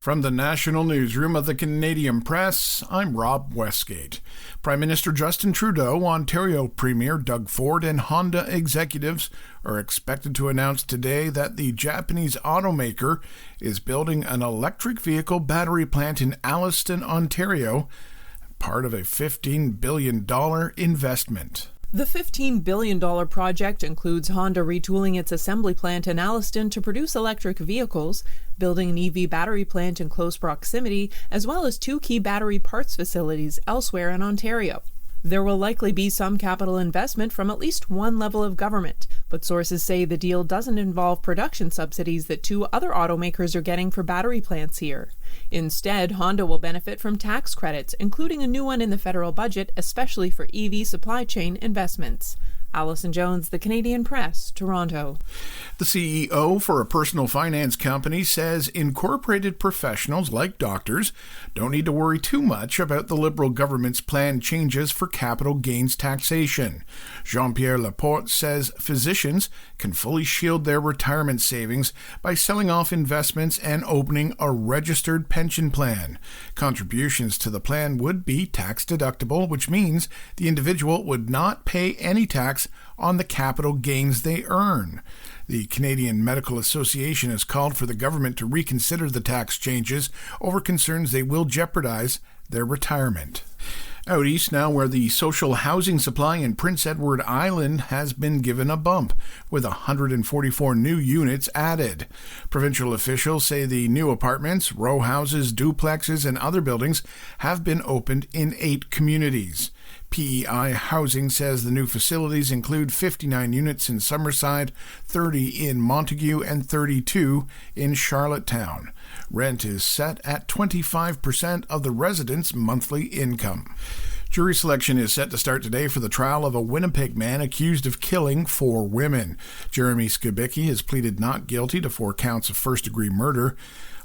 From the National Newsroom of the Canadian Press, I'm Rob Westgate. Prime Minister Justin Trudeau, Ontario Premier Doug Ford, and Honda executives are expected to announce today that the Japanese automaker is building an electric vehicle battery plant in Alliston, Ontario, part of a $15 billion investment. The $15 billion project includes Honda retooling its assembly plant in Alliston to produce electric vehicles, building an EV battery plant in close proximity, as well as 2 key battery parts facilities elsewhere in Ontario. There will likely be some capital investment from at least one level of government, but sources say the deal doesn't involve production subsidies that 2 other automakers are getting for battery plants here. Instead, Honda will benefit from tax credits, including a new one in the federal budget, especially for EV supply chain investments. Allison Jones, The Canadian Press, Toronto. The CEO for a personal finance company says incorporated professionals like doctors don't need to worry too much about the Liberal government's planned changes for capital gains taxation. Jean-Pierre Laporte says physicians can fully shield their retirement savings by selling off investments and opening a registered pension plan. Contributions to the plan would be tax deductible, which means the individual would not pay any tax on the capital gains they earn. The Canadian Medical Association has called for the government to reconsider the tax changes over concerns they will jeopardize their retirement. Out east now, where the social housing supply in Prince Edward Island has been given a bump, with 144 new units added. Provincial officials say the new apartments, row houses, duplexes, and other buildings have been opened in 8 communities. PEI Housing says the new facilities include 59 units in Summerside, 30 in Montague, and 32 in Charlottetown. Rent is set at 25% of the residents' monthly income. Jury selection is set to start today for the trial of a Winnipeg man accused of killing 4 women. Jeremy Skibicki has pleaded not guilty to 4 counts of first-degree murder.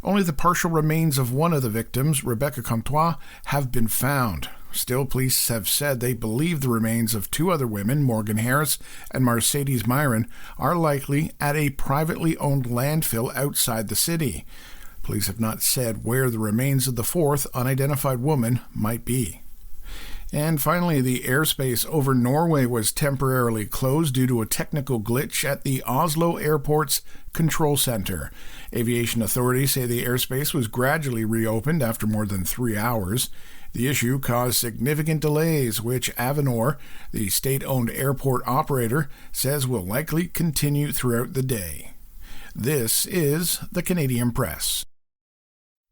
Only the partial remains of one of the victims, Rebecca Comtois, have been found. Still, police have said they believe the remains of 2 other women, Morgan Harris and Mercedes Myron, are likely at a privately owned landfill outside the city. Police have not said where the remains of the 4th unidentified woman might be. And finally, the airspace over Norway was temporarily closed due to a technical glitch at the Oslo Airport's control center. Aviation authorities say the airspace was gradually reopened after more than 3 hours. The issue caused significant delays, which Avinor, the state-owned airport operator, says will likely continue throughout the day. This is the Canadian Press.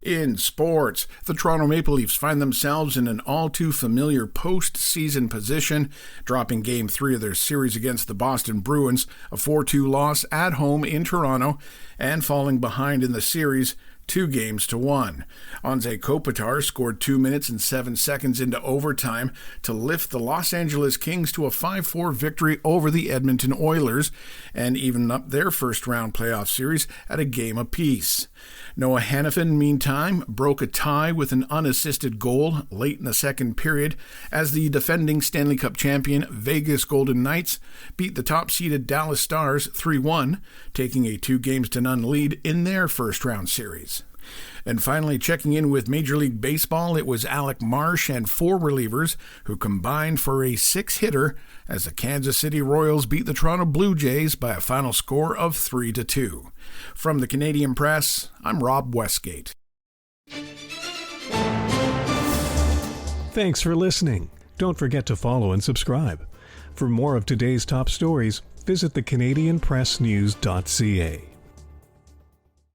In sports, the Toronto Maple Leafs find themselves in an all-too-familiar post-season position, dropping Game 3 of their series against the Boston Bruins, a 4-2 loss at home in Toronto, and falling behind in the series 2-1. Anze Kopitar scored 2 minutes and 7 seconds into overtime to lift the Los Angeles Kings to a 5-4 victory over the Edmonton Oilers and even up their first-round playoff series at a game apiece. Noah Hanifin, meantime, broke a tie with an unassisted goal late in the second period as the defending Stanley Cup champion Vegas Golden Knights beat the top-seeded Dallas Stars 3-1, taking a 2-0 lead in their first-round series. And finally, checking in with Major League Baseball, it was Alec Marsh and 4 relievers who combined for a 6-hitter as the Kansas City Royals beat the Toronto Blue Jays by a final score of 3-2. From the Canadian Press, I'm Rob Westgate. Thanks for listening. Don't forget to follow and subscribe. For more of today's top stories, visit thecanadianpressnews.ca.